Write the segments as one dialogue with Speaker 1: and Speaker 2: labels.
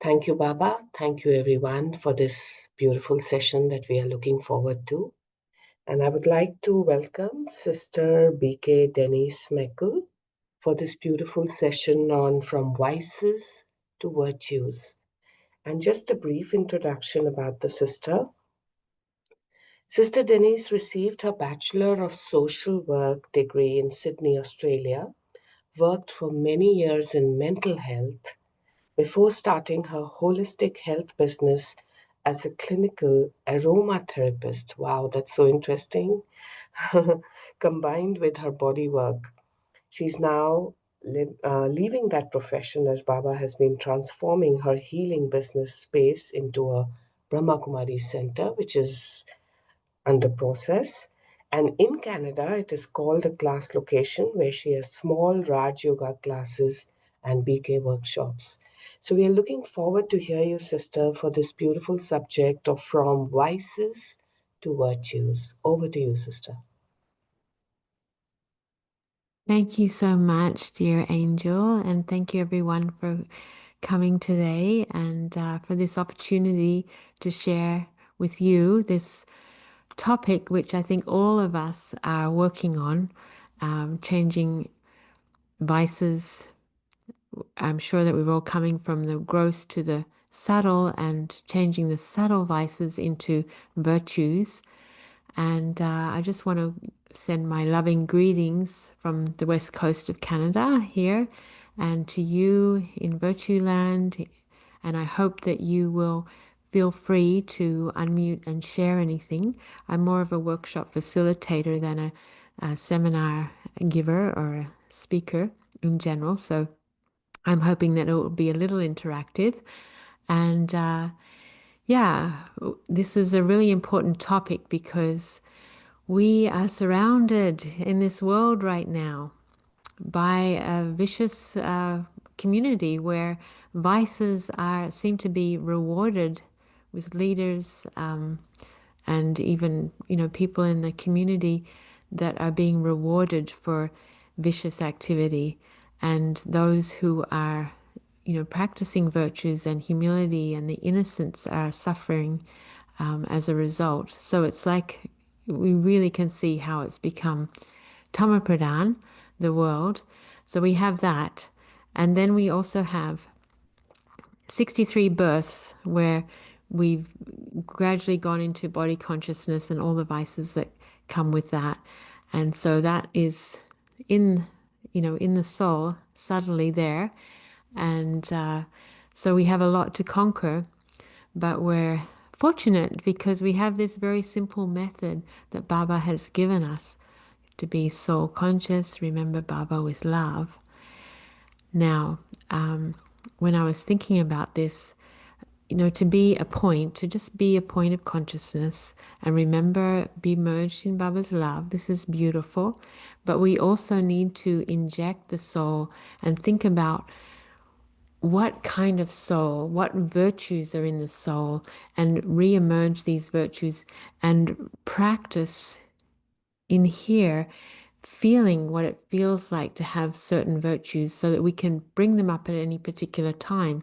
Speaker 1: Thank you, Baba. Thank you, everyone, for this beautiful session that we are looking forward to. And I would like to welcome Sister BK Denise Smekel for this beautiful session on From Vices to Virtues. And just a brief introduction about the sister. Sister Denise received her Bachelor of Social Work degree in Sydney, Australia, worked for many years in mental health before starting her holistic health business as a clinical aromatherapist. Wow, that's so interesting. Combined with her body work. She's now leaving that profession as Baba has been transforming her healing business space into a Brahma Kumaris center, which is under process. And in Canada, it is called a class location where she has small Rajyoga classes and BK workshops. So we are looking forward to hear you, sister, for this beautiful subject of from vices to virtues. Over to you, sister.
Speaker 2: Thank you so much, dear Angel, and thank you everyone for coming today and for this opportunity to share with you this topic, which I think all of us are working on, changing vices. I'm sure that we're all coming from the gross to the subtle and changing the subtle vices into virtues. And I just want to send my loving greetings from the west coast of Canada here and to you in Virtue Land. And I hope that you will feel free to unmute and share anything. I'm more of a workshop facilitator than a seminar giver or a speaker in general. So I'm hoping that it will be a little interactive. And yeah, this is a really important topic because we are surrounded in this world right now by a vicious community where vices seem to be rewarded with leaders and even people in the community that are being rewarded for vicious activity, and those who are practicing virtues and humility and the innocents are suffering as a result. So it's like we really can see how it's become Tamapradhan, the world. So we have that. And then we also have 63 births where we've gradually gone into body consciousness and all the vices that come with that. And so that is in, in the soul, subtly there. And so we have a lot to conquer, but we're fortunate because we have this very simple method that Baba has given us to be soul conscious, remember Baba with love. Now, when I was thinking about this, to just be a point of consciousness and remember, be merged in Baba's love. This is beautiful. But we also need to inject the soul and think about what kind of soul, what virtues are in the soul, and re-emerge these virtues and practice in here, feeling what it feels like to have certain virtues so that we can bring them up at any particular time.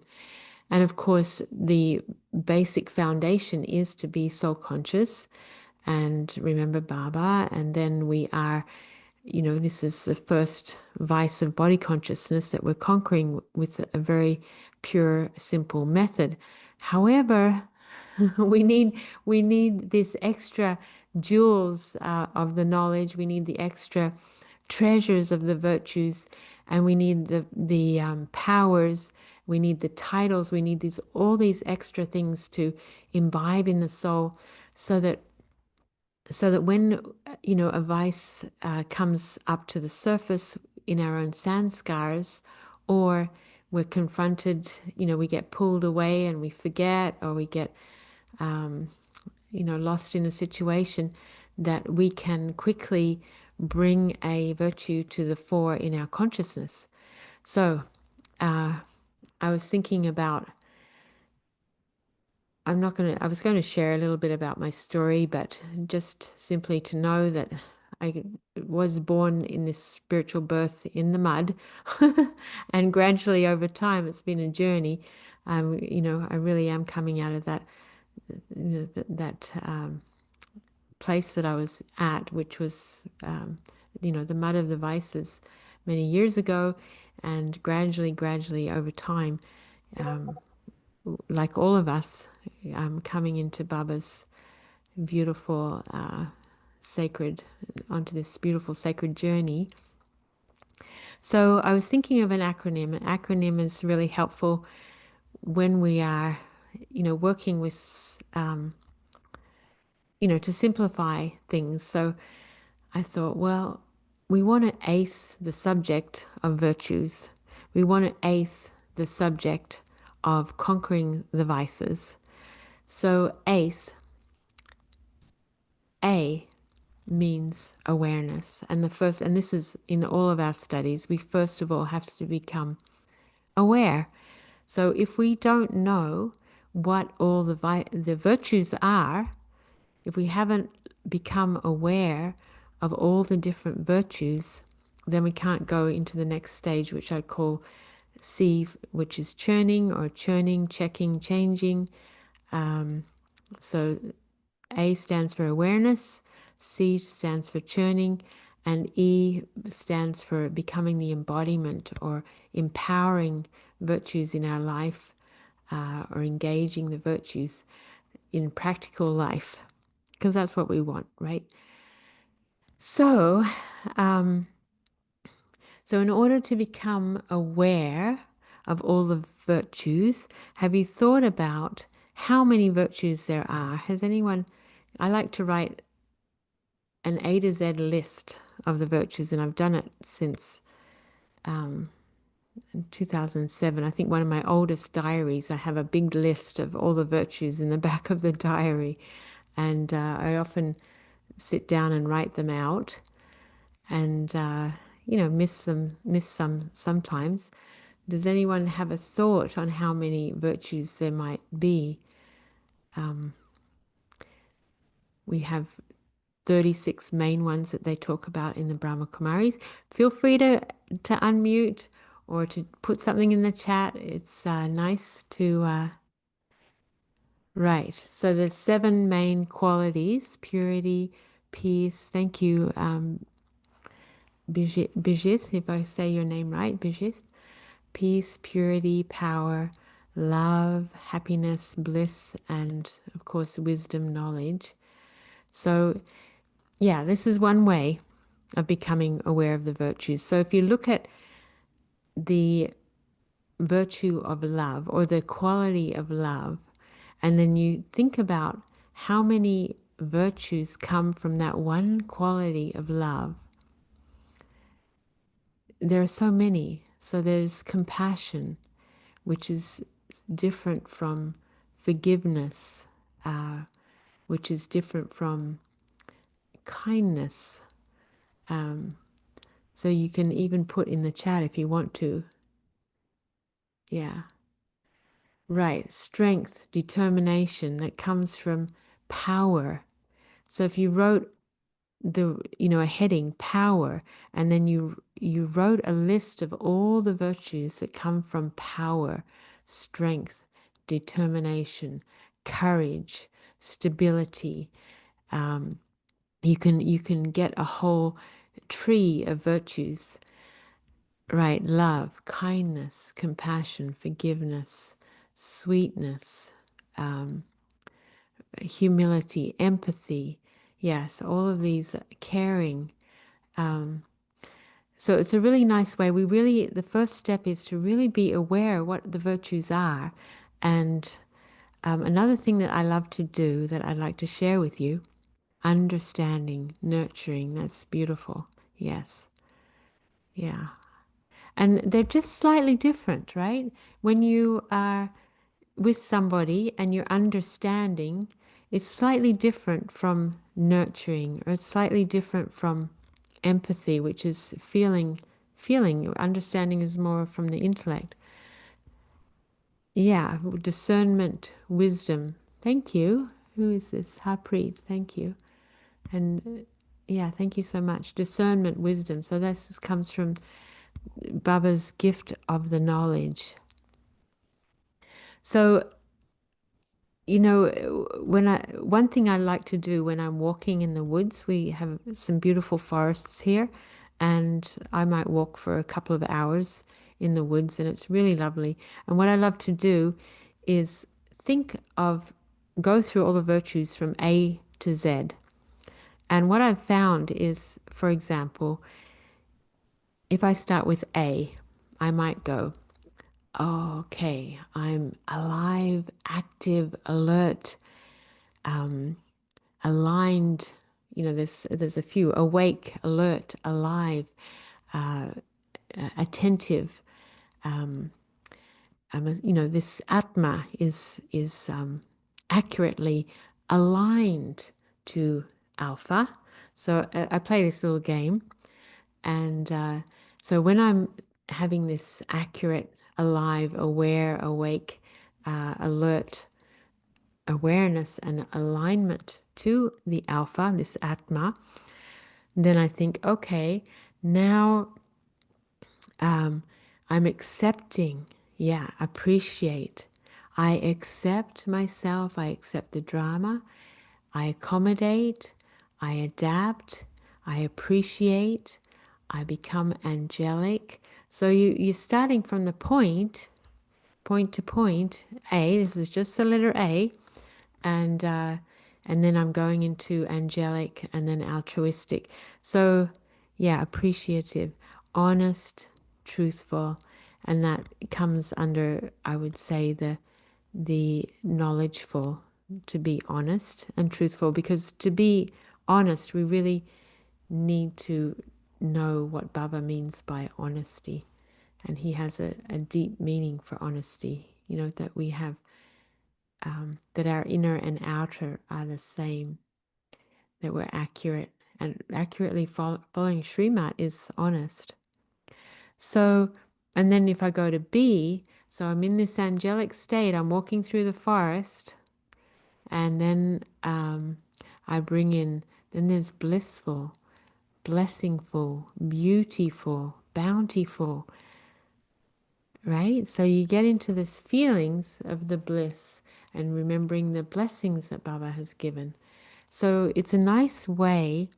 Speaker 2: And of course, the basic foundation is to be soul conscious and remember Baba. And then we are, this is the first vice of body consciousness that we're conquering with a very pure, simple method. However, we need this extra jewels of the knowledge. We need the extra treasures of the virtues, and we need the powers. We need the titles. We need all these extra things to imbibe in the soul, so that when a vice comes up to the surface in our own sanskars, or we're confronted, we get pulled away and we forget, or we get lost in a situation, that we can quickly bring a virtue to the fore in our consciousness. So I was thinking about, I was going to share a little bit about my story, but just simply to know that I was born in this spiritual birth in the mud, and gradually over time, it's been a journey. I really am coming out of that place that I was at, which was, the mud of the vices many years ago, and gradually over time, like all of us, coming into Baba's beautiful, sacred, onto this beautiful sacred journey. So I was thinking of an acronym. An acronym is really helpful when we are, working with, to simplify things. So I thought, well, we want to ace the subject of virtues. We want to ace the subject of conquering the vices. So ace, A means awareness. And and this is in all of our studies, we first of all have to become aware. So if we don't know what all the virtues are, if we haven't become aware of all the different virtues, then we can't go into the next stage, which I call C, which is churning, or churning, checking, changing. So A stands for awareness, C stands for churning, and E stands for becoming the embodiment or empowering virtues in our life, or engaging the virtues in practical life, because that's what we want, right? So, so in order to become aware of all the virtues, have you thought about how many virtues there are? Has anyone, I like to write an A to Z list of the virtues, and I've done it since 2007. I think one of my oldest diaries, I have a big list of all the virtues in the back of the diary, and I often sit down and write them out, and miss some sometimes. Does anyone have a thought on how many virtues there might be? We have 36 main ones that they talk about in the Brahma Kumaris. Feel free to unmute or to put something in the chat. It's nice to, right. So there's 7 main qualities: purity, peace. Thank you, Bijith, if I say your name right, Bijith. Peace, purity, power, love, happiness, bliss, and of course, wisdom, knowledge. So yeah, this is one way of becoming aware of the virtues. So if you look at the virtue of love or the quality of love, and then you think about how many virtues come from that one quality of love, there are so many. So there's compassion, which is different from forgiveness, which is different from kindness. So you can even put in the chat if you want to. Yeah. Right. Strength, determination, that comes from power. So if you wrote a heading, power, and then you wrote a list of all the virtues that come from power: strength, determination, courage, stability. You can get a whole tree of virtues. Right, love, kindness, compassion, forgiveness, sweetness, humility, empathy. Yes, all of these, caring. So it's a really nice way. The first step is to really be aware what the virtues are. And another thing that I love to do that I'd like to share with you: understanding, nurturing. That's beautiful. Yes. Yeah. And they're just slightly different, right? When you are with somebody and you're understanding, it's slightly different from nurturing, or it's slightly different from empathy, which is feeling. Understanding is more from the intellect. Yeah, discernment, wisdom. Thank you. Who is this? Harpreet. Thank you. And Yeah, thank you so much. Discernment, wisdom. So this comes from Baba's gift of the knowledge. So, one thing I like to do when I'm walking in the woods, we have some beautiful forests here, and I might walk for a couple of hours in the woods, and it's really lovely. And what I love to do is go through all the virtues from A to Z. And what I've found is, for example, if I start with A, I might go, oh, okay, I'm alive, active, alert, aligned. There's a few: awake, alert, alive, attentive. This Atma is accurately aligned to Alpha. So I play this little game, and so when I'm having this accurate, alive, aware, awake, alert awareness and alignment to the Alpha, this Atma, then I think, okay, now I'm accepting, appreciate. I accept myself, I accept the drama, I accommodate, I adapt, I appreciate, I become angelic. So you're starting from the point to point, A, this is just the letter A, and then I'm going into angelic and then altruistic. So yeah, appreciative, honest, truthful, and that comes under, I would say, the knowledgeful, to be honest and truthful, because to be honest, we really need to know what Baba means by honesty. And he has a deep meaning for honesty, that we have, that our inner and outer are the same, that we're accurate, and accurately following Srimat is honest. So, and then if I go to B, so I'm in this angelic state, I'm walking through the forest, and then I bring in, then there's blissful, blessingful, beautiful, bountiful, right? So you get into this feelings of the bliss and remembering the blessings that Baba has given. So it's a nice way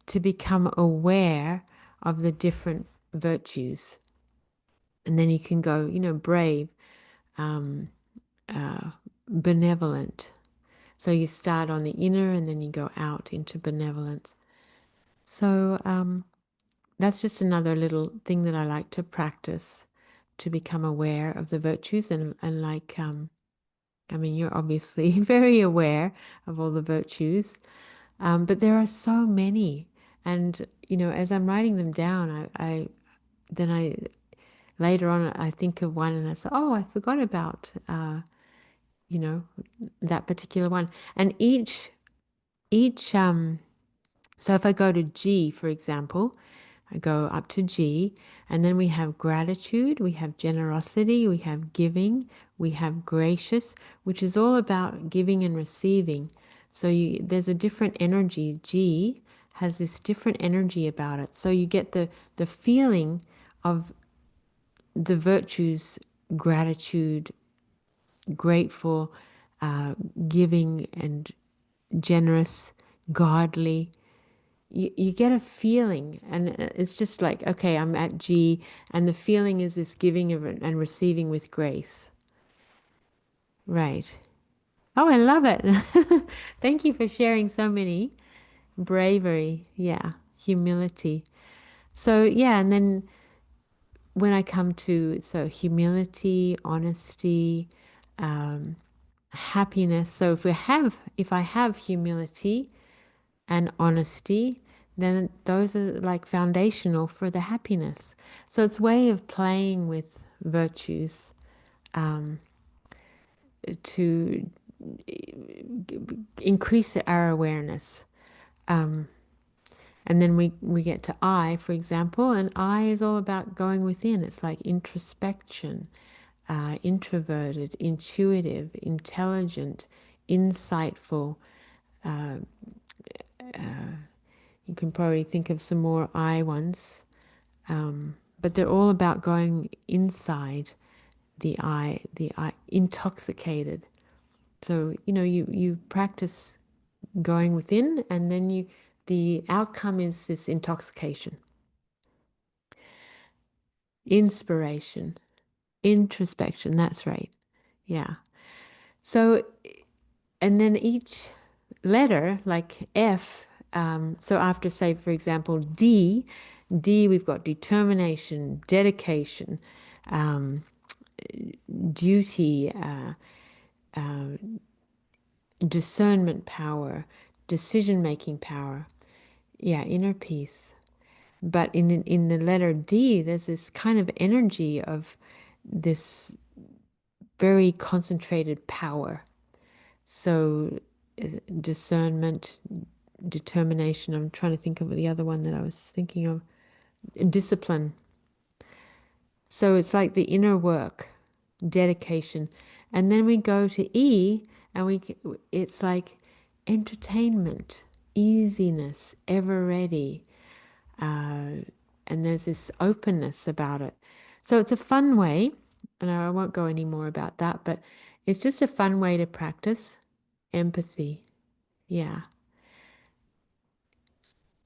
Speaker 2: to become aware of the different virtues. And then you can go, brave, benevolent. So you start on the inner and then you go out into benevolence. So that's just another little thing that I like to practice, to become aware of the virtues. And like, you're obviously very aware of all the virtues, but there are so many. And, as I'm writing them down, I later on, I think of one and I say, oh, I forgot about, that particular one. And so if I go to G, for example, I go up to G, and then we have gratitude, we have generosity, we have giving, we have gracious, which is all about giving and receiving. So there's a different energy. G has this different energy about it. So you get the feeling of the virtues: gratitude, grateful, giving, and generous, godly. You get a feeling, and it's just like, okay, I'm at G, and the feeling is this giving of and receiving with grace. Right. Oh, I love it. Thank you for sharing so many. Bravery, yeah, humility. So, yeah, and then when I come to, so humility, honesty, happiness. So if I have humility and honesty, then those are like foundational for the happiness. So it's a way of playing with virtues, to increase our awareness. And then we get to I, for example, and I is all about going within. It's like introspection, introverted, intuitive, intelligent, insightful, You can probably think of some more I ones, but they're all about going inside the I, intoxicated. So, you practice going within, and then the outcome is this intoxication, inspiration, introspection. That's right. Yeah. So, and then each letter, like F, so after, say, for example, D, we've got determination, dedication, um, duty, discernment power, decision making power. Yeah, inner peace. But in the letter D, there's this kind of energy of this very concentrated power. So discernment, determination. I'm trying to think of the other one that I was thinking of. Discipline. So it's like the inner work, dedication. And then we go to E, and it's like entertainment, easiness, ever ready. And there's this openness about it. So it's a fun way, and I won't go any more about that, but it's just a fun way to practice empathy. Yeah.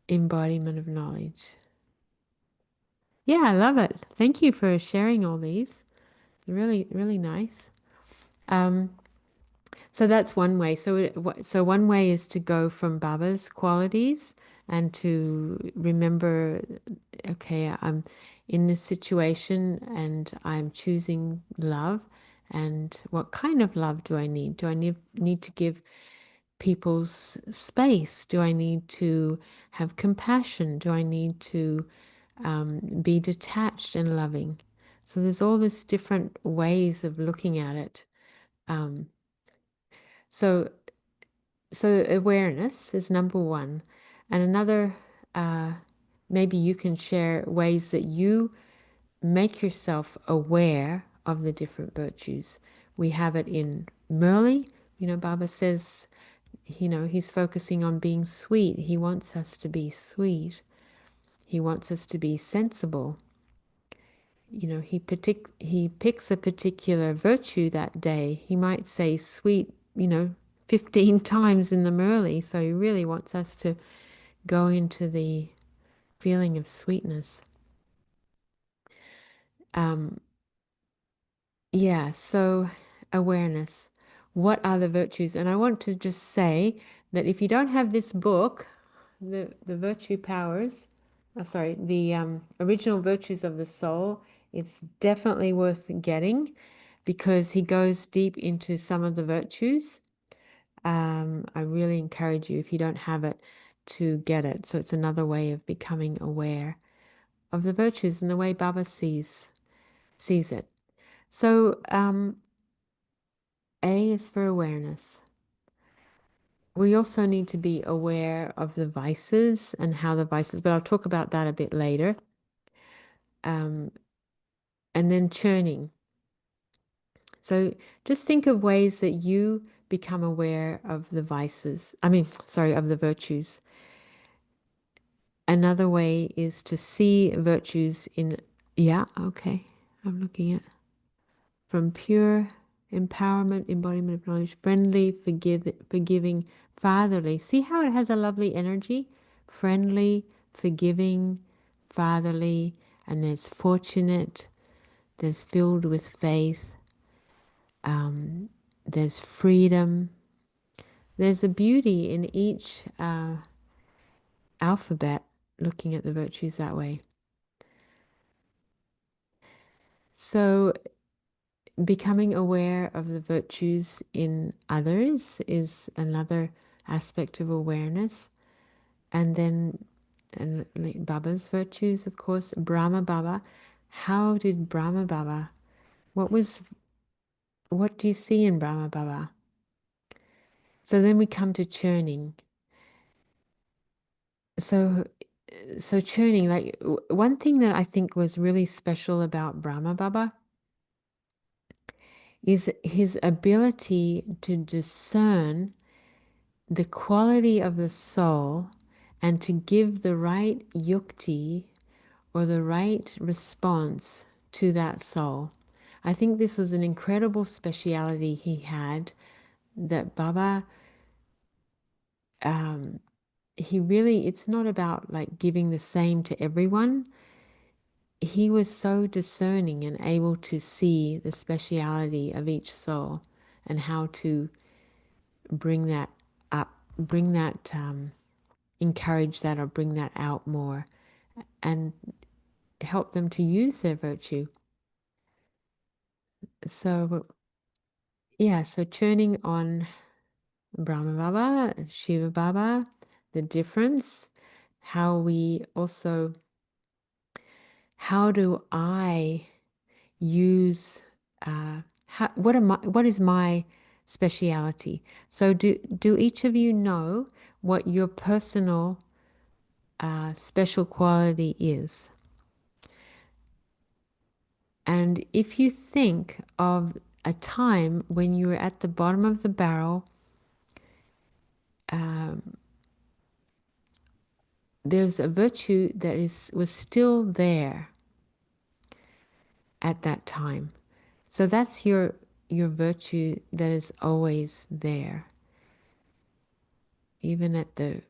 Speaker 2: Embodiment of knowledge. Yeah, I love it. Thank you for sharing all these. Really, really nice. Um, so that's one way. So one way is to go from Baba's qualities and to remember, okay, I'm in this situation and I'm choosing love. And what kind of love do I need? Do I need to give people's space? Do I need to have compassion? Do I need to be detached and loving? So there's all these different ways of looking at it. Um, so so awareness is number one, and another. Uh, Maybe you can share ways that you make yourself aware of the different virtues. We have it in Murli. Baba says, he's focusing on being sweet. He wants us to be sweet. He wants us to be sensible. He picks a particular virtue that day. He might say sweet, 15 times in the Murli. So he really wants us to go into the feeling of sweetness. Um, Yeah, so awareness. What are the virtues? And I want to just say that if you don't have this book, the Virtue Powers, sorry, the Original Virtues of the Soul, it's definitely worth getting because he goes deep into some of the virtues. I really encourage you, if you don't have it, to get it. So it's another way of becoming aware of the virtues and the way Baba sees it. So A is for awareness. We also need to be aware of the vices and how the vices, but I'll talk about that a bit later. Um, and then churning. So just think of ways that you become aware of the vices. Of the virtues. Another way is to see virtues in, yeah, okay, I'm looking at from pure empowerment, embodiment of knowledge, friendly, forgiving, fatherly. See how it has a lovely energy? Friendly, forgiving, fatherly, and there's fortunate, there's filled with faith, there's freedom. There's a beauty in each alphabet, looking at the virtues that way. So becoming aware of the virtues in others is another aspect of awareness. And then like Baba's virtues, of course, Brahma Baba. How did Brahma Baba, what do you see in Brahma Baba? So then we come to churning. So, so churning, like one thing that I think was really special about Brahma Baba is his ability to discern the quality of the soul and to give the right yukti or the right response to that soul. I think this was an incredible speciality he had, that Baba, he really, it's not about like giving the same to everyone. He was so discerning and able to see the speciality of each soul and how to bring that up, bring that, encourage that or bring that out more and help them to use their virtue. So, yeah, so churning on Brahma Baba, Shiva Baba, the difference, how we also, how do I use, what is my speciality? So do each of you know what your personal special quality is? And if you think of a time when you were at the bottom of the barrel, there's a virtue that was still there at that time. So that's your virtue that is always there. Even at the,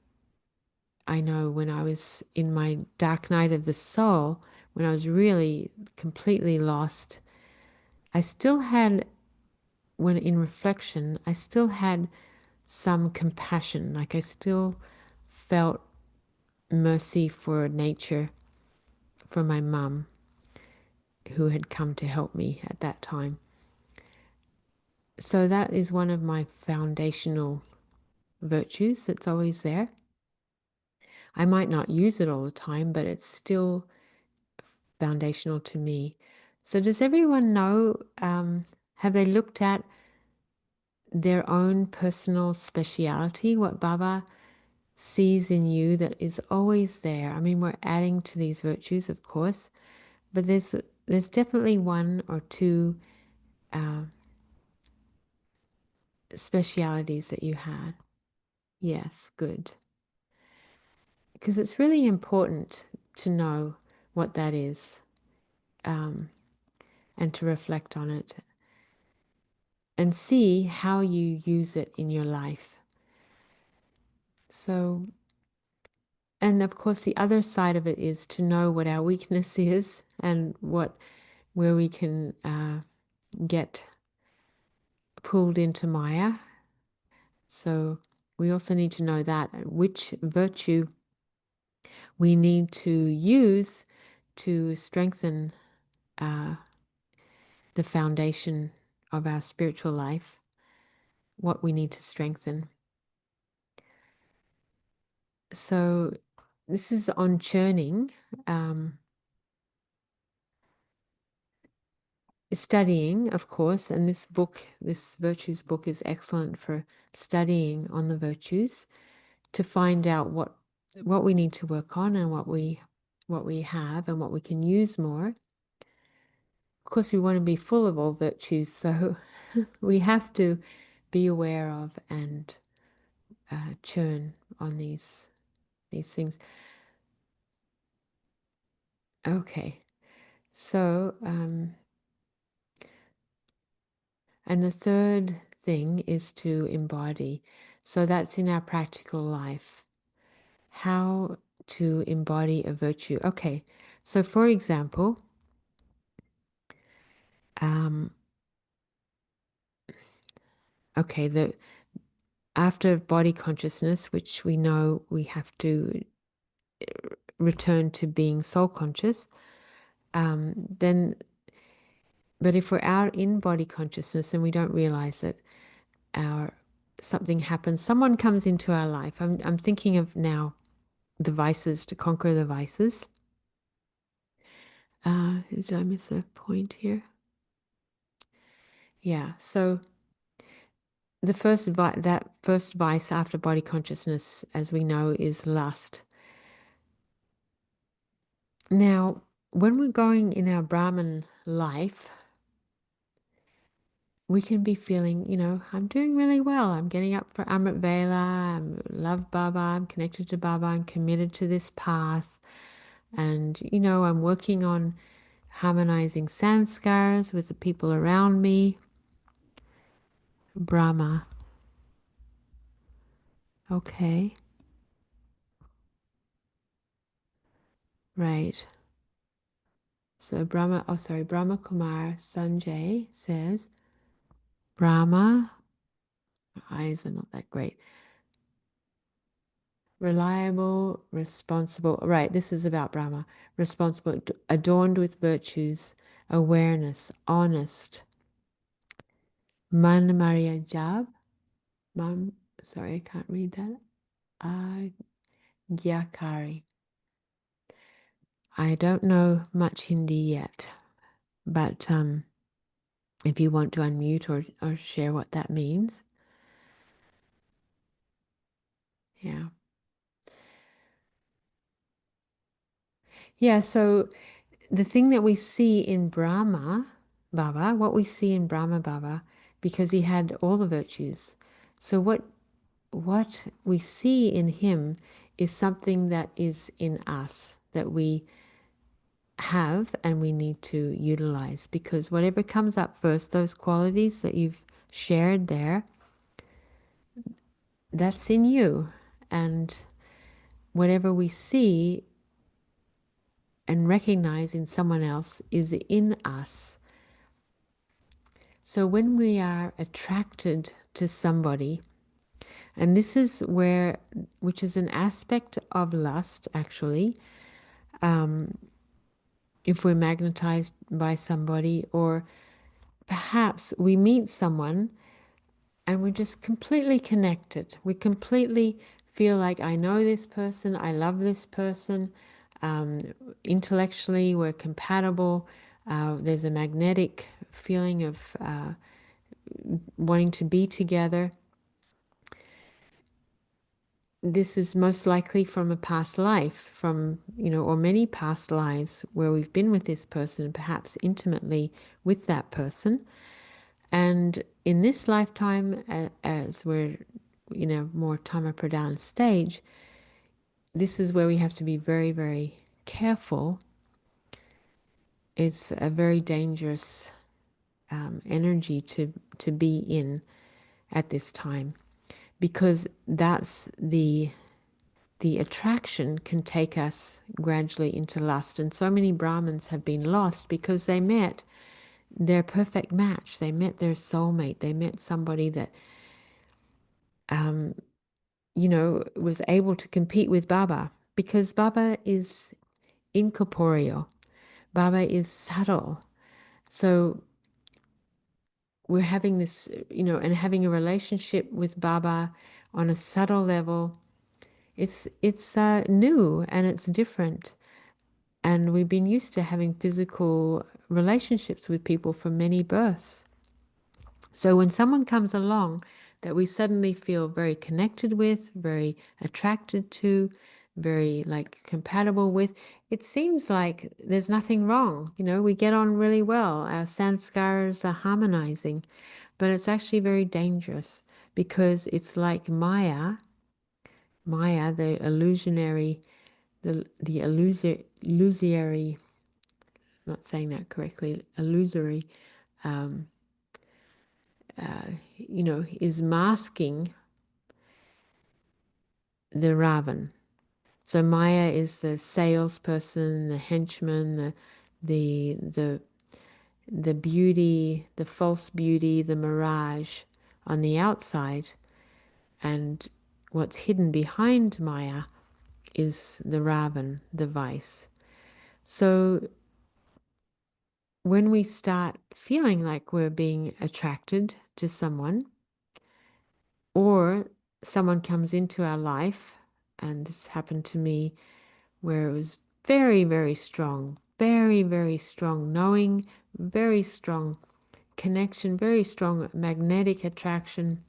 Speaker 2: I know when I was in my dark night of the soul, when I was really completely lost, I still had, when in reflection, I still had some compassion. Like I still felt mercy for nature, for my mum, who had come to help me at that time. So that is one of my foundational virtues that's always there. I might not use it all the time, but it's still foundational to me. So does everyone know, have they looked at their own personal speciality, what Baba sees in you that is always there? I mean, we're adding to these virtues, of course, but there's definitely one or two specialities that you had. Yes, good. Because it's really important to know what that is, and to reflect on it and see how you use it in your life. So, and of course, the other side of it is to know what our weakness is and where we can get pulled into Maya. So we also need to know that which virtue we need to use to strengthen the foundation of our spiritual life, what we need to strengthen. So this is on churning, studying, of course, and this book, this virtues book, is excellent for studying on the virtues to find out what we need to work on and what we have and what we can use more. Of course, we want to be full of all virtues, so we have to be aware of and churn on these things. Okay, so and the third thing is to embody. So that's in our practical life. How to embody a virtue. Okay, so for example, okay, after body consciousness, which we know we have to return to being soul conscious, then, but if we're out in body consciousness and we don't realize it, something happens, someone comes into our life. I'm thinking of now the vices, to conquer the vices. Did I miss a point here? Yeah, so the that first vice after body consciousness, as we know, is lust. Now, when we're going in our Brahman life, we can be feeling, I'm doing really well. I'm getting up for Amrit Vela. I love Baba. I'm connected to Baba. I'm committed to this path. And, I'm working on harmonizing sanskars with the people around me. Brahma. Okay. Right. So Brahma Kumar Sanjay says, Brahma, eyes are not that great. Reliable, responsible. Right, this is about Brahma. Responsible, adorned with virtues, awareness, honest. Man Maria Jab. Sorry, I can't read that. Gyakari. I don't know much Hindi yet, but if you want to unmute or share what that means. Yeah. Yeah, so the thing that we see in Brahma Baba, what we see in Brahma Baba, because he had all the virtues. So what we see in him is something that is in us that we have and we need to utilize, because whatever comes up first, those qualities that you've shared there, that's in you. And whatever we see and recognize in someone else is in us. So when we are attracted to somebody, and this is which is an aspect of lust, actually, if we're magnetized by somebody, or perhaps we meet someone and we're just completely connected. We completely feel like, I know this person, I love this person. Intellectually, we're compatible. There's a magnetic feeling of wanting to be together. This is most likely from a past life, or many past lives where we've been with this person, perhaps intimately with that person. And in this lifetime, as we're in a more Tama Pradhan stage, this is where we have to be very, very careful. It's a very dangerous energy to be in at this time, because that's the attraction can take us gradually into lust. And so many Brahmins have been lost because they met their perfect match. They met their soulmate. They met somebody that, was able to compete with Baba, because Baba is incorporeal. Baba is subtle. So we're having this, and having a relationship with Baba on a subtle level. It's new and it's different. And we've been used to having physical relationships with people for many births. So when someone comes along that we suddenly feel very connected with, very attracted to, very compatible with, it seems like there's nothing wrong. We get on really well. Our sanskars are harmonizing, but it's actually very dangerous, because it's like Maya, the illusionary, the illusory, not saying that correctly, illusory, is masking the Ravan. So Maya is the salesperson, the henchman, the the beauty, the false beauty, the mirage on the outside, and what's hidden behind Maya is the Ravan, the vice. So when we start feeling like we're being attracted to someone, or someone comes into our life, and this happened to me, where it was very, very strong, very, very strong knowing, very strong connection, very strong magnetic attraction,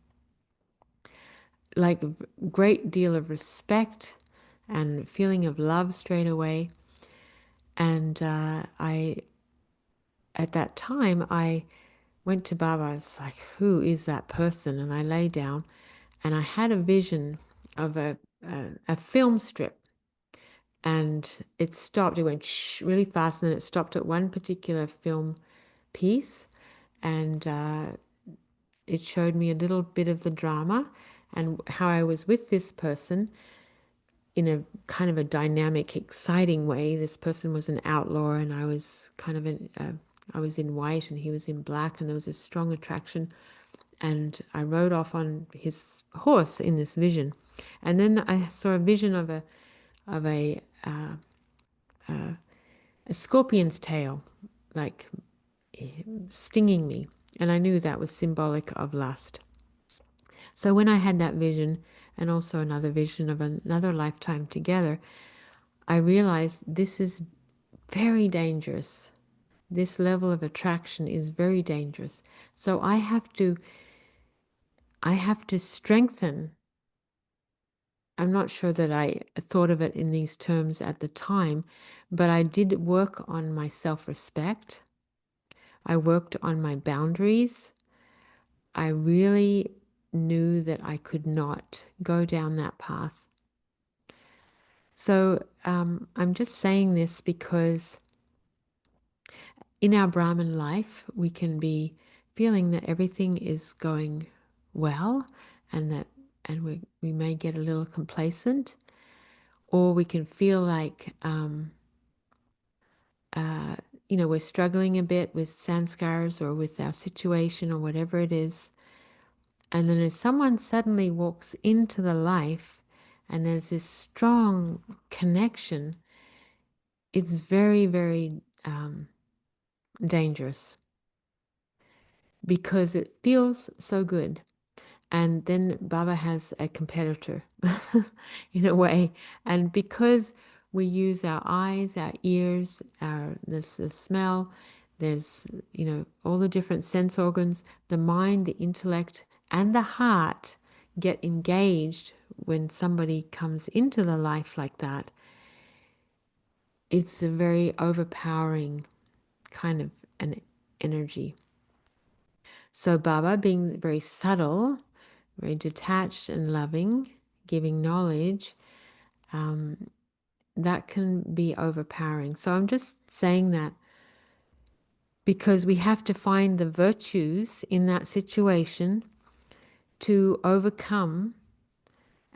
Speaker 2: like a great deal of respect and feeling of love straight away. And at that time, went to Baba. It's like, who is that person? And I lay down and I had a vision of a film strip, and it stopped. It went really fast, and then it stopped at one particular film piece, and it showed me a little bit of the drama and how I was with this person in a kind of a dynamic, exciting way. This person was an outlaw, and I was kind of I was in white and he was in black, and there was this strong attraction. And I rode off on his horse in this vision, and then I saw a vision of a scorpion's tail, like stinging me, and I knew that was symbolic of lust. So when I had that vision, and also another vision of another lifetime together, I realized this is very dangerous. This level of attraction is very dangerous. So I have to strengthen. I'm not sure that I thought of it in these terms at the time, but I did work on my self-respect. I worked on my boundaries. I really knew that I could not go down that path. So I'm just saying this because in our Brahman life, we can be feeling that everything is going well, and we may get a little complacent, or we can feel like we're struggling a bit with sanskars or with our situation or whatever it is. And then if someone suddenly walks into the life and there's this strong connection, it's very, very dangerous because it feels so good. And then Baba has a competitor in a way. And because we use our eyes, our ears, the smell, there's, all the different sense organs, the mind, the intellect, and the heart get engaged when somebody comes into the life like that. It's a very overpowering kind of an energy. So Baba, being very subtle, very detached and loving, giving knowledge, that can be overpowering. So I'm just saying that because we have to find the virtues in that situation to overcome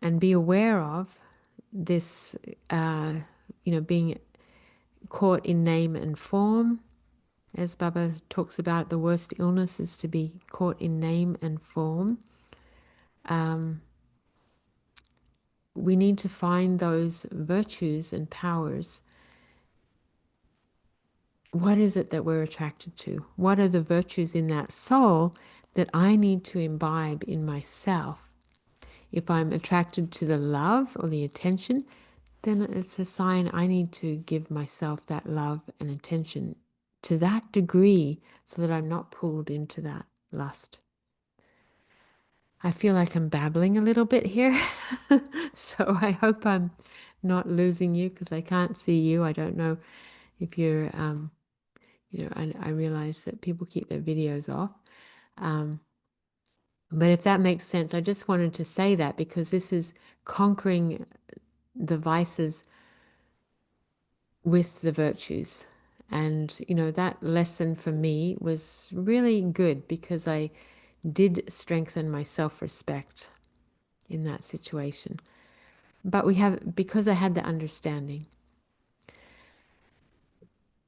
Speaker 2: and be aware of this, being caught in name and form. As Baba talks about, the worst illness is to be caught in name and form. We need to find those virtues and powers. What is it that we're attracted to? What are the virtues in that soul that I need to imbibe in myself? If I'm attracted to the love or the attention, then it's a sign I need to give myself that love and attention to that degree so that I'm not pulled into that lust. I feel like I'm babbling a little bit here. So I hope I'm not losing you because I can't see you. I don't know if you're, I realize that people keep their videos off. But if that makes sense, I just wanted to say that because this is conquering the vices with the virtues. And, that lesson for me was really good because I did strengthen my self-respect in that situation. But because I had the understanding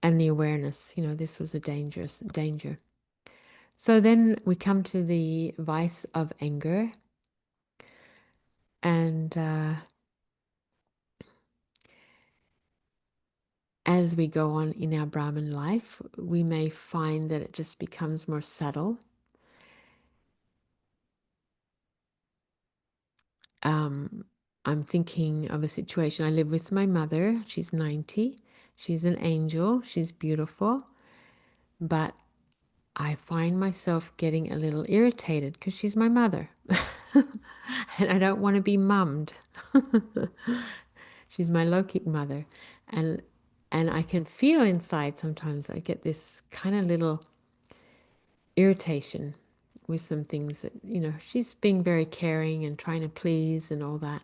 Speaker 2: and the awareness, this was a danger. So then we come to the vice of anger. And as we go on in our Brahman life, we may find that it just becomes more subtle. I'm thinking of a situation. I live with my mother. She's 90. She's an angel. She's beautiful. But I find myself getting a little irritated because she's my mother. And I don't want to be mummed. She's my Lokik mother. And I can feel inside sometimes I get this kind of little irritation with some things that, she's being very caring and trying to please and all that.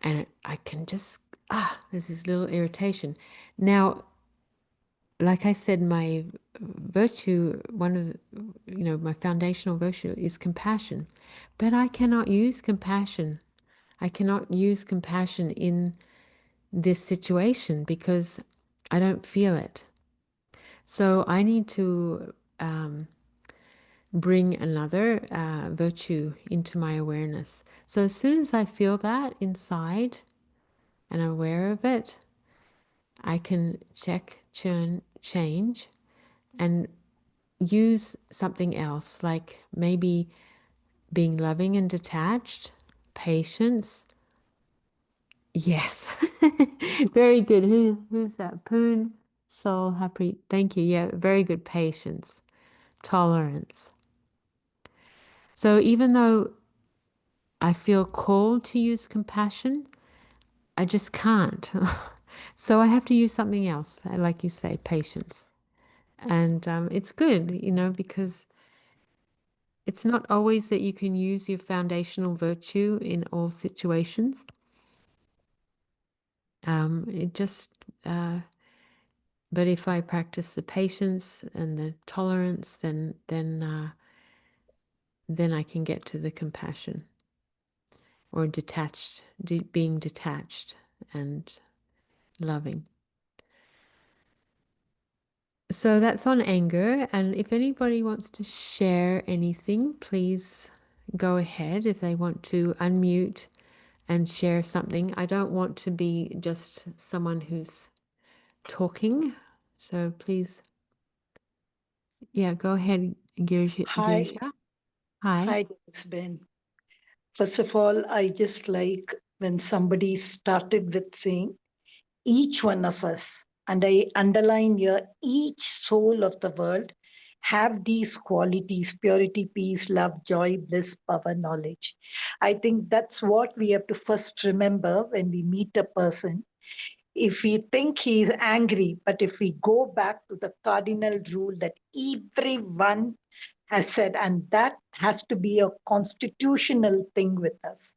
Speaker 2: And I can just, there's this little irritation. Now, like I said, my virtue, one of my foundational virtue is compassion. But I cannot use compassion. I cannot use compassion in this situation because I don't feel it. So I need to bring another virtue into my awareness. So as soon as I feel that inside and aware of it, I can check, churn, change, and use something else, like maybe being loving and detached, patience. Yes, very good. Who's that? Poon, Soul, Happy. Thank you. Yeah, very good. Patience, tolerance. So even though I feel called to use compassion, I just can't. So I have to use something else, like you say, patience. And it's good, because it's not always that you can use your foundational virtue in all situations. It just, but if I practice the patience and the tolerance, then I can get to the compassion or detached, being detached and loving. So that's on anger. And if anybody wants to share anything, please go ahead. If they want to unmute and share something. I don't want to be just someone who's talking. So please, yeah, go ahead,
Speaker 3: Hi,
Speaker 2: Girisha. Hi.
Speaker 3: hi, it's Ben. First of all, I just like when somebody started with saying, each one of us, and I underline here, each soul of the world have these qualities: purity, peace, love, joy, bliss, power, knowledge. I think that's what we have to first remember when we meet a person. If we think he is angry, but if we go back to the cardinal rule that everyone has said, and that has to be a constitutional thing with us.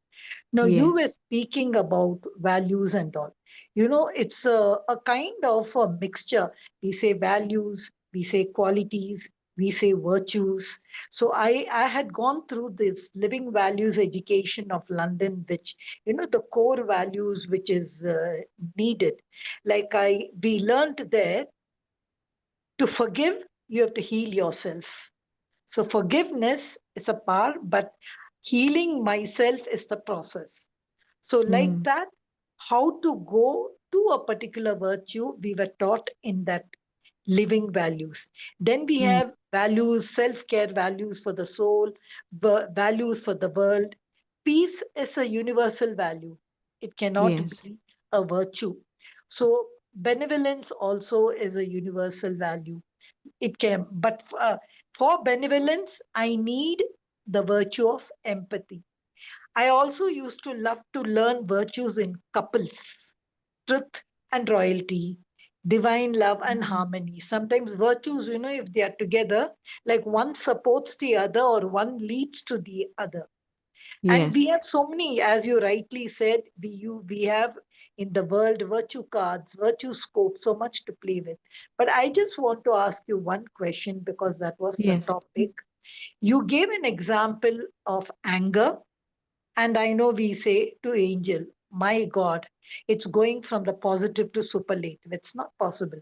Speaker 3: Now, you
Speaker 2: Yes.
Speaker 3: were speaking about values and all. It's a kind of a mixture. We say values, we say qualities, we say virtues. So I had gone through this living values education of London, which, the core values which is needed. We learned there, to forgive, you have to heal yourself. So forgiveness is a part, but healing myself is the process. So, like
Speaker 2: Mm,
Speaker 3: that, how to go to a particular virtue, we were taught in that living values. Then we
Speaker 2: mm,
Speaker 3: have values, self care values for the soul, values for the world. Peace is a universal value, it cannot
Speaker 2: yes.
Speaker 3: be a virtue. So, benevolence also is a universal value. It can, but for benevolence, I need the virtue of empathy. I also used to love to learn virtues in couples: truth and royalty, divine love and harmony. Sometimes virtues, if they are together, like one supports the other or one leads to the other. And we
Speaker 2: Yes.
Speaker 3: have so many, as you rightly said, we have in the world virtue cards, virtue scope, so much to play with. But I just want to ask you one question, because that was the
Speaker 2: Yes.
Speaker 3: topic. You gave an example of anger, and I know we say to angel, my God, it's going from the positive to superlative. It's not possible.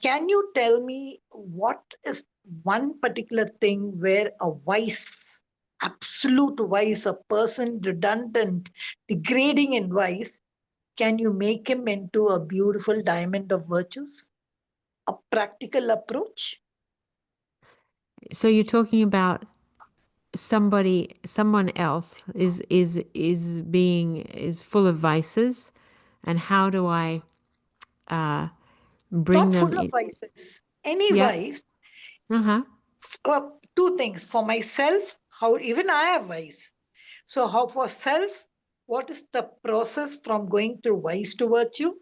Speaker 3: Can you tell me what is one particular thing where a vice, absolute vice, a person redundant, degrading in vice, can you make him into a beautiful diamond of virtues? A practical approach?
Speaker 2: So you're talking about someone else is full of vices, and how do I uh, bring
Speaker 3: Not
Speaker 2: them
Speaker 3: full of
Speaker 2: in?
Speaker 3: vices. Any
Speaker 2: Yep.
Speaker 3: vice.
Speaker 2: Uh-huh.
Speaker 3: Two things. For myself, how even I have vice. So, how for self, what is the process from going through vice to virtue,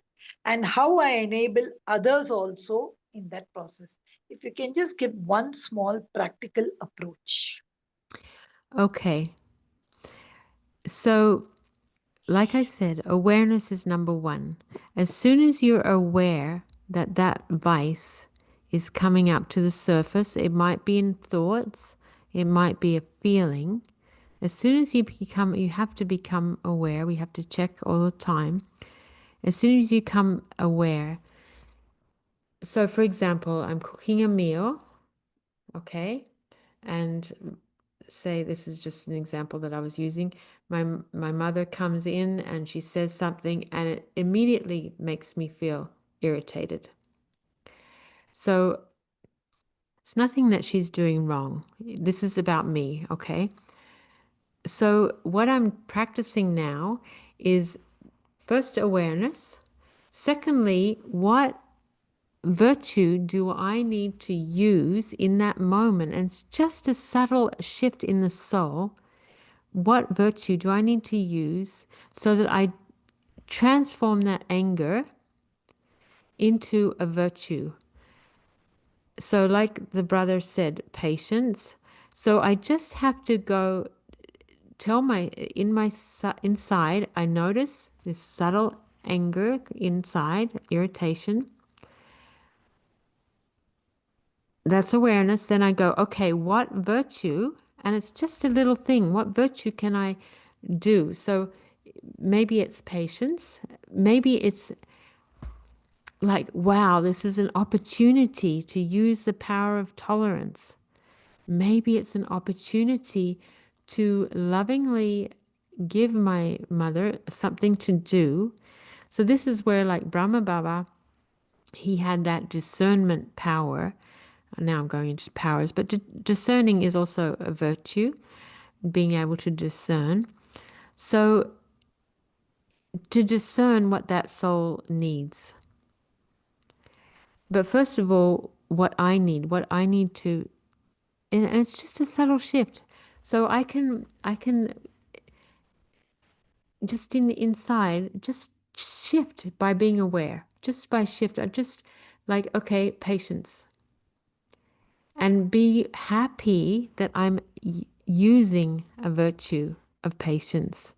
Speaker 3: and how I enable others also in that process? If you can just give one small practical approach.
Speaker 2: Okay. So, like I said, awareness is number one. As soon as you're aware that that vice is coming up to the surface, it might be in thoughts, it might be a feeling. As soon as you have to become aware, we have to check all the time. As soon as you become aware, so for example, I'm cooking a meal, okay? And say this is just an example that I was using. My mother comes in and she says something and it immediately makes me feel irritated. So it's nothing that she's doing wrong. This is about me, okay? So what I'm practicing now is first awareness. Secondly, what virtue do I need to use in that moment? And it's just a subtle shift in the soul. What virtue do I need to use so that I transform that anger into a virtue? So, like the brother said, patience. So I just have to go tell inside, I notice this subtle anger inside, irritation. That's awareness. Then I go, okay, what virtue? And it's just a little thing. What virtue can I do? So maybe it's patience. Maybe it's like, wow, this is an opportunity to use the power of tolerance. Maybe it's an opportunity to lovingly give my mother something to do. So this is where, like Brahma Baba, he had that discernment power. Now I'm going into powers, but discerning is also a virtue, being able to discern. So to discern what that soul needs. But first of all, what I need to, and it's just a subtle shift. So I can just inside, just shift by being aware, just by shift. I just like, okay, patience. And be happy that I'm using a virtue of patience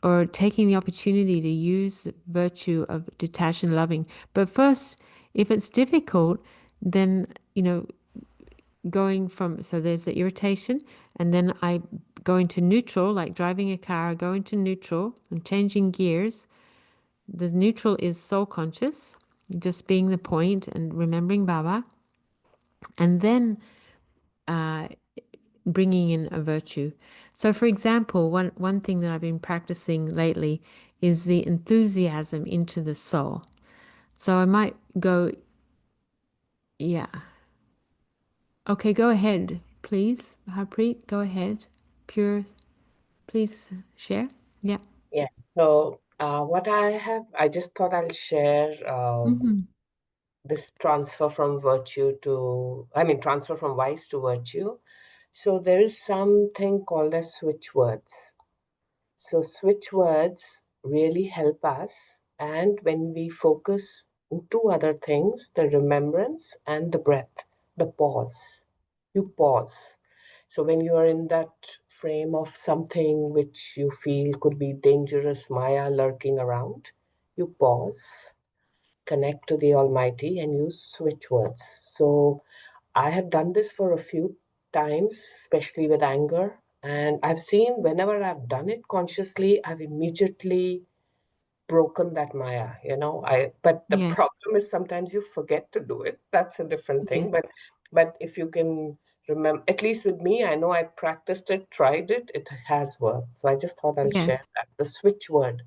Speaker 2: or taking the opportunity to use the virtue of detached and loving. But first, if it's difficult, then, going from, so there's the irritation, and then I go into neutral, like driving a car, I go into neutral, I'm changing gears. The neutral is soul conscious, just being the point and remembering Baba. And then bringing in a virtue. So, for example, one thing that I've been practicing lately is the enthusiasm into the soul. So I might go, yeah. Okay, go ahead, please. Harpreet, go ahead. Pure, please share. Yeah.
Speaker 1: Yeah. So, what I just thought I'll share
Speaker 2: Mm-hmm.
Speaker 1: this transfer from transfer from vice to virtue. So, there is something called as switch words. So, switch words really help us. And when we focus on two other things, the remembrance and the breath, the pause, you pause. So, when you are in that frame of something which you feel could be dangerous Maya lurking around, you pause, connect to the Almighty, and use switch words. So, I have done this for a few times, especially with anger. And I've seen whenever I've done it consciously, I've immediately broken that Maya, but the
Speaker 2: Yes.
Speaker 1: problem is sometimes you forget to do it. That's a different
Speaker 2: Yeah.
Speaker 1: thing. But if you can remember, at least with me, I know I practiced it, tried it, it has worked. So I just thought I'll share
Speaker 2: Yes.
Speaker 1: that. The switch word.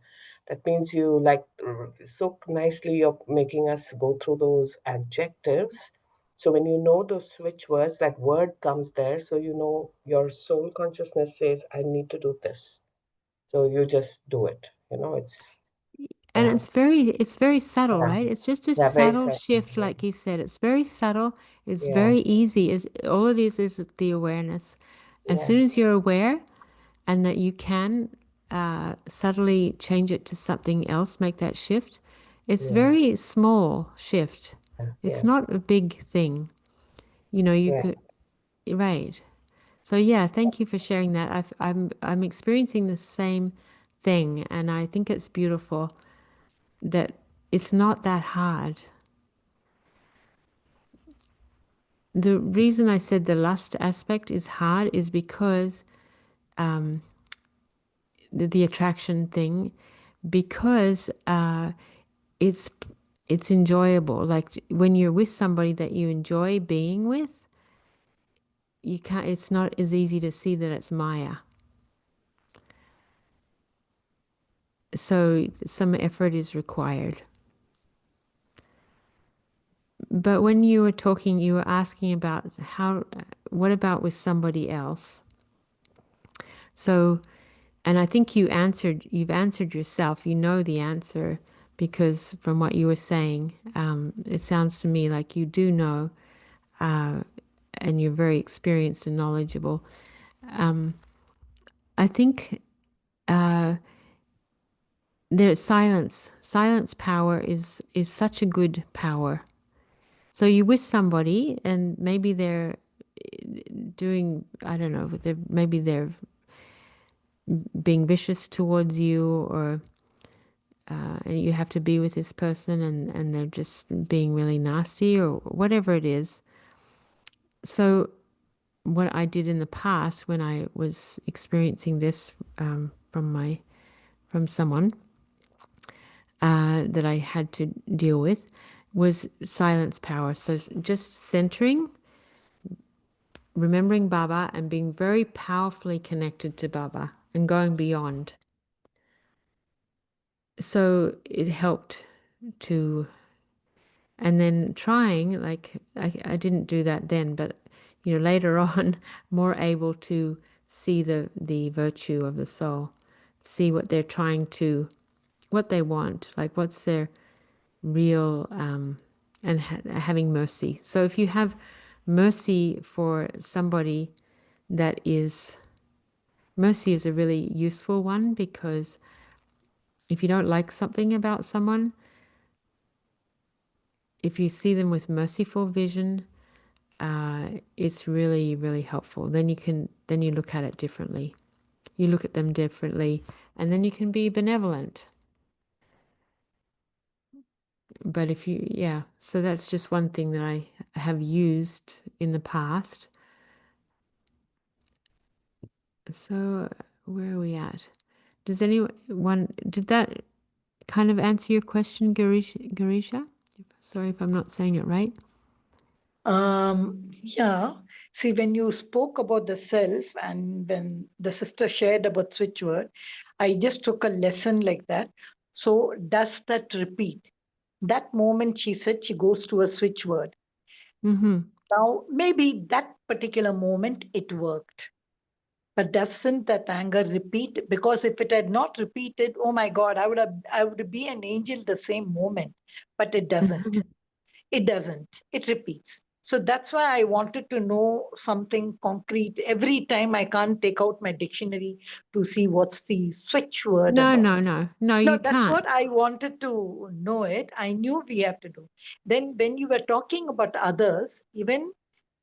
Speaker 1: That means you like so nicely you're making us go through those adjectives. So when you know those switch words, that word comes there. So you know your soul consciousness says, I need to do this. So you just do it.
Speaker 2: And
Speaker 1: Yeah,
Speaker 2: it's very subtle,
Speaker 1: yeah,
Speaker 2: right? It's just a
Speaker 1: yeah, very
Speaker 2: subtle
Speaker 1: sad.
Speaker 2: shift,
Speaker 1: Yeah,
Speaker 2: like you said. It's very subtle. It's
Speaker 1: yeah,
Speaker 2: very easy. Is all it is the awareness. As
Speaker 1: yeah,
Speaker 2: soon as you're aware and that you can subtly change it to something else, make that shift. It's
Speaker 1: yeah,
Speaker 2: very small shift. It's
Speaker 1: Yeah.
Speaker 2: not a big thing. You know, you
Speaker 1: Right.
Speaker 2: could, right. So yeah, thank you for sharing that. I'm experiencing the same thing, and I think it's beautiful that it's not that hard. The reason I said the lust aspect is hard is because the attraction thing, because it's it's enjoyable. Like when you're with somebody that you enjoy being with, you can't. It's not as easy to see that it's Maya. So some effort is required. But when you were talking, you were asking about how, what about with somebody else? So, and I think you've answered yourself. You know the answer because from what you were saying, it sounds to me like you do know, and you're very experienced and knowledgeable. I think there's silence. Silence power is such a good power. So you're with somebody, and maybe they're doing, I don't know, maybe they're being vicious towards you, or and you have to be with this person, and they're just being really nasty, or whatever it is. So what I did in the past when I was experiencing this from someone that I had to deal with was silence power. So just centering, remembering Baba, and being very powerfully connected to Baba and going beyond. So it helped to, and then trying, like I didn't do that then, but you know, later on, more able to see the virtue of the soul, see what they're trying to, what they want, like what's their real, and having mercy. So if you have mercy for somebody, that is, mercy is a really useful one, because if you don't like something about someone, if you see them with merciful vision, it's really, really helpful. Then you look at it differently. You look at them differently, and then you can be benevolent. But if you, yeah, so that's just one thing that I have used in the past. So where are we at? Did that kind of answer your question, Garisha? Sorry if I'm not saying it right.
Speaker 3: Yeah. See, when you spoke about the self and when the sister shared about switch word, I just took a lesson like that. So does that repeat? That moment she said she goes to a switch word.
Speaker 2: Mm-hmm.
Speaker 3: Now, maybe that particular moment it worked. But doesn't that anger repeat? Because if it had not repeated, oh my God, I would be an angel the same moment. But it doesn't. It doesn't. It repeats. So that's why I wanted to know something concrete. Every time I can't take out my dictionary to see what's the switch word and
Speaker 2: No,
Speaker 3: all.
Speaker 2: no, no, no,
Speaker 3: No,
Speaker 2: you
Speaker 3: that's what
Speaker 2: can't.
Speaker 3: I wanted to know it. I knew we have to do. Then when you were talking about others, even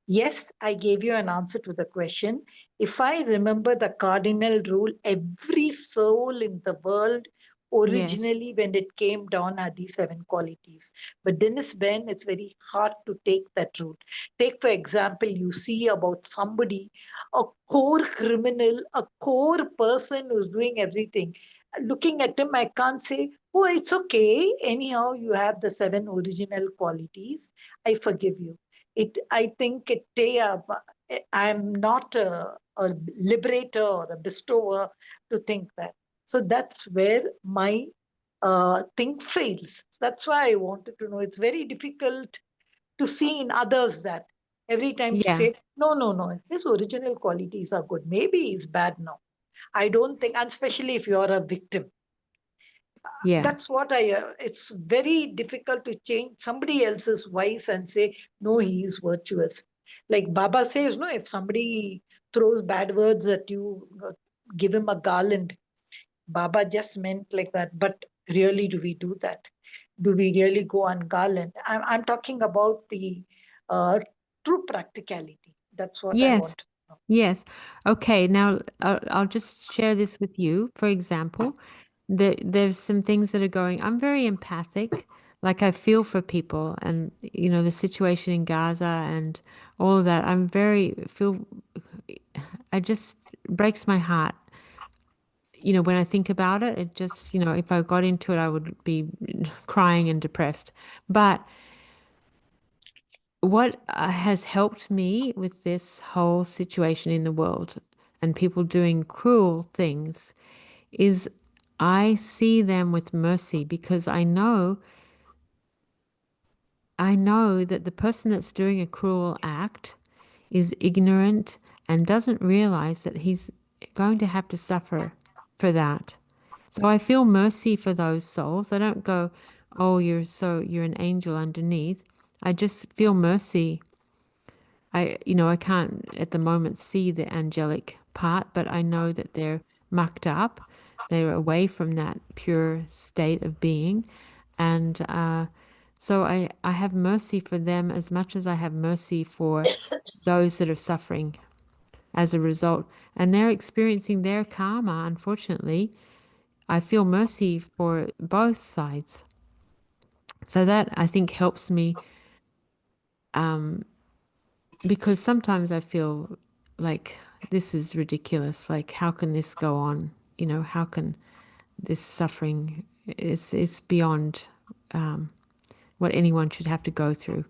Speaker 3: yes, I gave you an answer to the question. If I remember the cardinal rule, every soul in the world
Speaker 2: Yes.
Speaker 3: originally, when it came down, had these seven qualities. But Dennis Ben, it's very hard to take that route. Take, for example, you see about somebody, a core criminal, a core person who's doing everything. Looking at him, I can't say, oh, it's okay. Anyhow, you have the seven original qualities. I forgive you. I think I'm not a liberator or a bestower to think that. So that's where my thing fails. That's why I wanted to know. It's very difficult to see in others that every time to
Speaker 2: Yeah.
Speaker 3: say, no, no, no, his original qualities are good. Maybe he's bad now. I don't think, and especially if you're a victim,
Speaker 2: Yeah.
Speaker 3: that's what it's very difficult to change somebody else's vice and say no, he is virtuous. Like Baba says, no, if somebody throws bad words at you, give him a garland. Baba just meant like that, but really do we do that? do we really go ungarland? I'm talking about the true practicality. That's what I
Speaker 2: Yes.
Speaker 3: want to know.
Speaker 2: Yes. Okay. Now I'll just share this with you. For example, there's some things that are going. I'm very empathic. Like I feel for people, and the situation in Gaza and all of that. I'm very feel. I just breaks my heart. When I think about it, it just if I got into it, I would be crying and depressed. But what has helped me with this whole situation in the world and people doing cruel things is I see them with mercy, because I know that the person that's doing a cruel act is ignorant and doesn't realize that he's going to have to suffer for that. So I feel mercy for those souls. I don't go, "Oh, you're an angel underneath." I just feel mercy. I can't at the moment see the angelic part, but I know that they're mucked up. They're away from that pure state of being. And so I have mercy for them as much as I have mercy for those that are suffering as a result. And they're experiencing their karma, unfortunately. I feel mercy for both sides. So that I think helps me, because sometimes I feel like this is ridiculous. Like, how can this go on? How can this suffering, it's beyond what anyone should have to go through.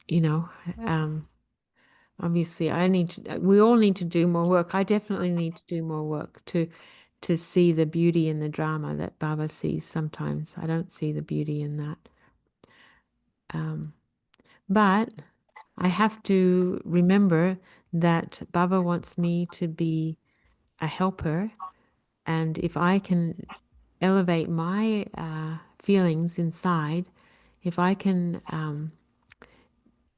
Speaker 2: You know, um, Obviously, we all need to do more work. I definitely need to do more work to see the beauty in the drama that Baba sees sometimes. I don't see the beauty in that. But I have to remember that Baba wants me to be a helper. And if I can elevate my feelings inside, if I can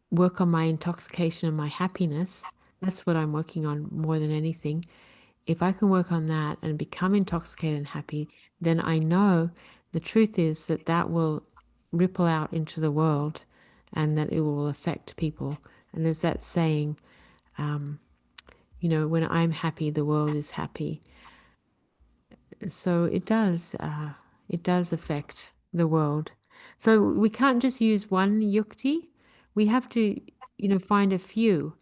Speaker 2: work on my intoxication and my happiness, that's what I'm working on more than anything. If I can work on that and become intoxicated and happy, then I know the truth is that that will ripple out into the world and that it will affect people. And there's that saying, when I'm happy, the world is happy. So it does affect the world. So we can't just use one yukti. We have to, find a few.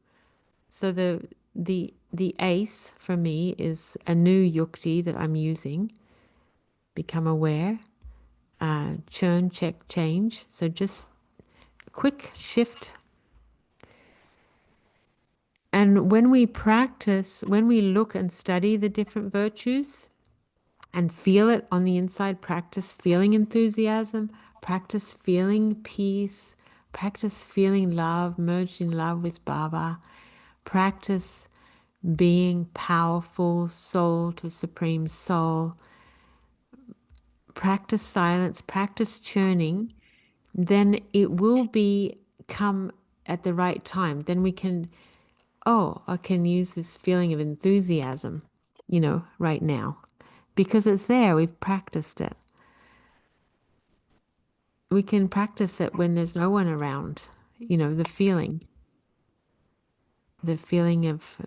Speaker 2: So the ace for me is a new yukti that I'm using. Become aware, churn, check, change. So just a quick shift. And when we practice, when we look and study the different virtues and feel it on the inside, practice feeling enthusiasm, practice feeling peace, practice feeling love, merged in love with Baba, practice being powerful soul to supreme soul, practice silence, practice churning, then it will come at the right time. Then we can, I can use this feeling of enthusiasm, right now, because it's there. We've practiced it. We can practice it when there's no one around, the feeling of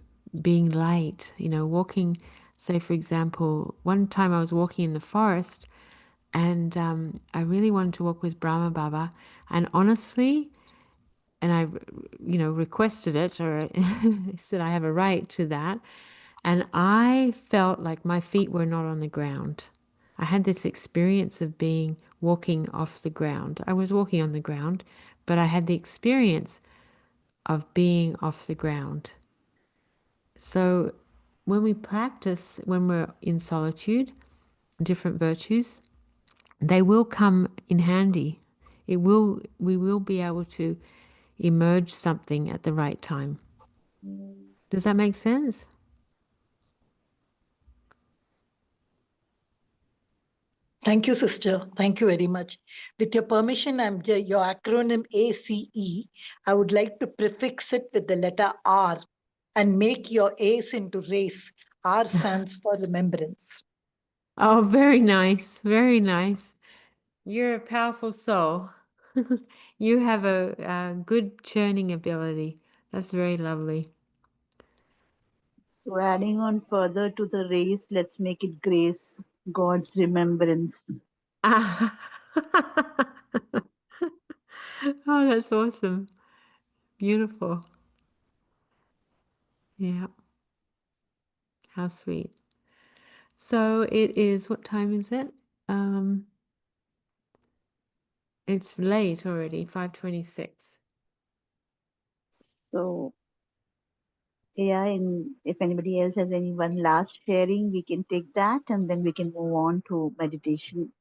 Speaker 2: being light, walking. Say, for example, one time I was walking in the forest and I really wanted to walk with Brahma Baba. And honestly, and I, requested it, or said I have a right to that. And I felt like my feet were not on the ground. I had this experience of walking off the ground. I was walking on the ground, but I had the experience of being off the ground. So when we practice, when we're in solitude, different virtues, they will come in handy. We will be able to emerge something at the right time. Does that make sense?
Speaker 3: Thank you, sister. Thank you very much. With your permission, your acronym ACE. I would like to prefix it with the letter R and make your A's into race. R stands for remembrance.
Speaker 2: Oh, very nice. Very nice. You're a powerful soul. You have a good churning ability. That's very lovely.
Speaker 4: So adding on further to the race, let's make it grace, God's remembrance.
Speaker 2: Ah. Oh, that's awesome. Beautiful. Yeah. How sweet. So it is, what time is it? It's late already, 5:26.
Speaker 4: So yeah, and if anybody else has any one last sharing, we can take that and then we can move on to meditation.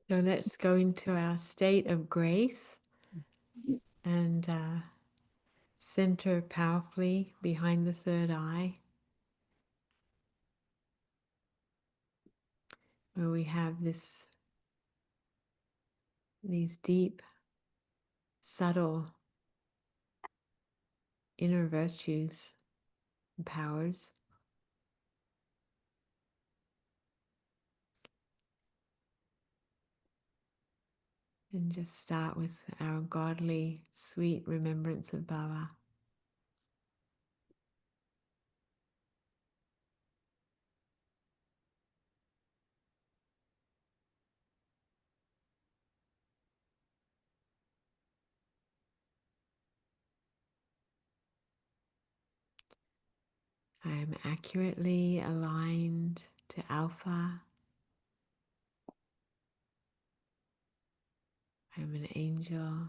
Speaker 2: So let's go into our state of grace and center powerfully behind the third eye, where we have these deep, subtle inner virtues and powers. And just start with our godly, sweet remembrance of Baba. I am accurately aligned to Alpha. I am an angel.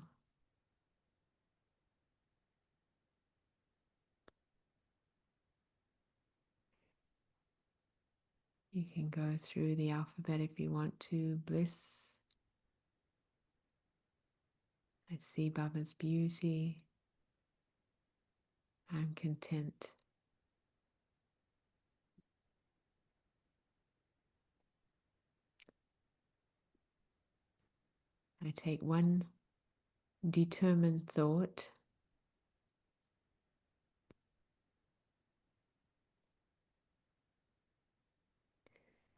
Speaker 2: You can go through the alphabet if you want to. Bliss. I see Baba's beauty. I'm content. I take one determined thought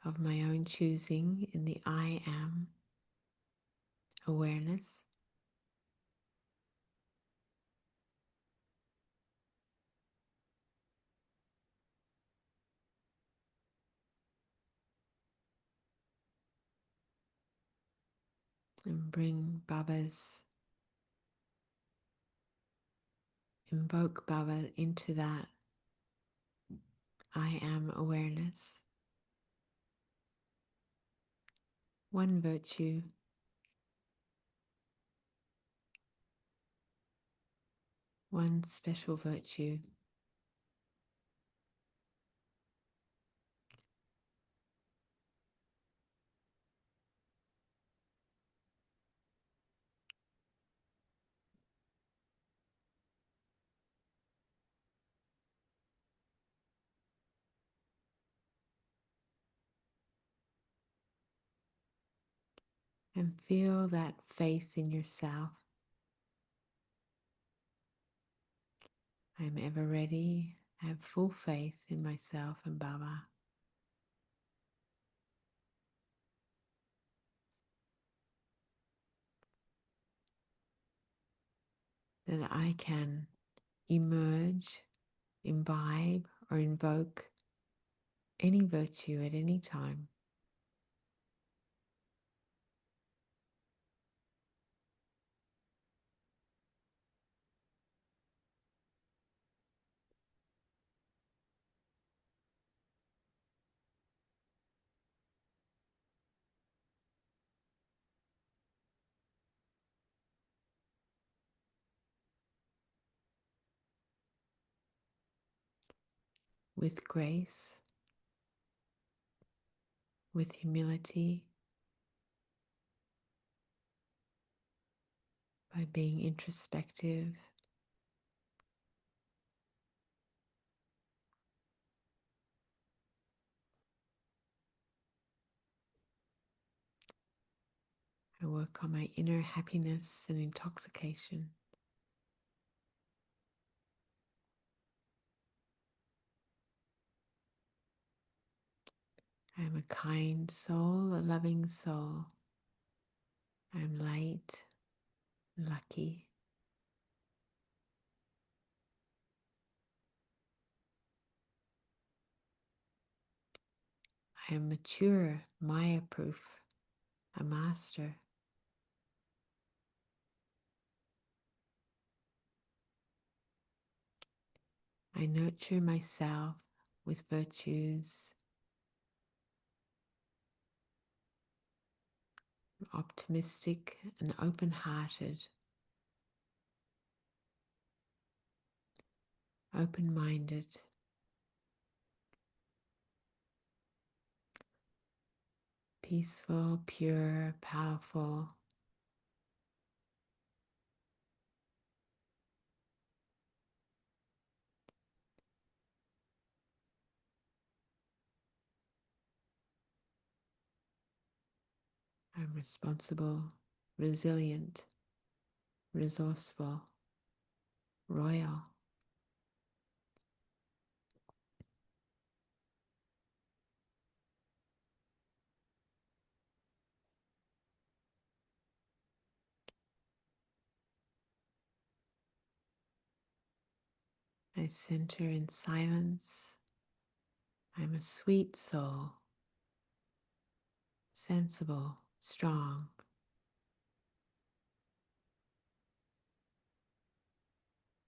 Speaker 2: of my own choosing in the I am awareness, and invoke Baba into that I am awareness. One virtue, one special virtue. And feel that faith in yourself. I'm ever ready. I have full faith in myself and Baba. That I can emerge, imbibe, or invoke any virtue at any time. With grace, with humility, by being introspective, I work on my inner happiness and intoxication. I am a kind soul, a loving soul. I am light, lucky. I am mature, Maya-proof, a master. I nurture myself with virtues, optimistic and open-hearted, open-minded, peaceful, pure, powerful. I'm responsible, resilient, resourceful, royal. I center in silence. I'm a sweet soul, sensible, strong,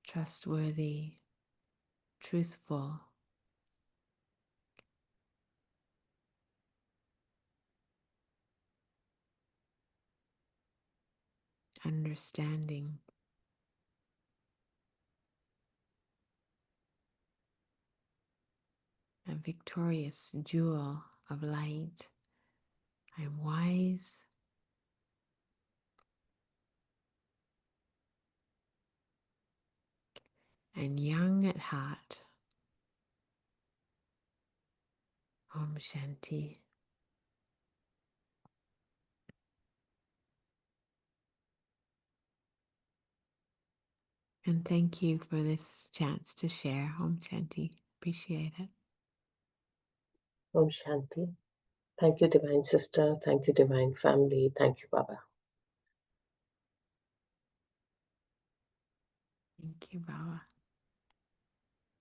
Speaker 2: trustworthy, truthful, understanding, a victorious jewel of light. I am wise, and young at heart. Om Shanti. And thank you for this chance to share. Om Shanti. Appreciate it.
Speaker 1: Om Shanti. Thank you, Divine Sister. Thank you, Divine Family. Thank you, Baba.
Speaker 2: Thank you, Baba.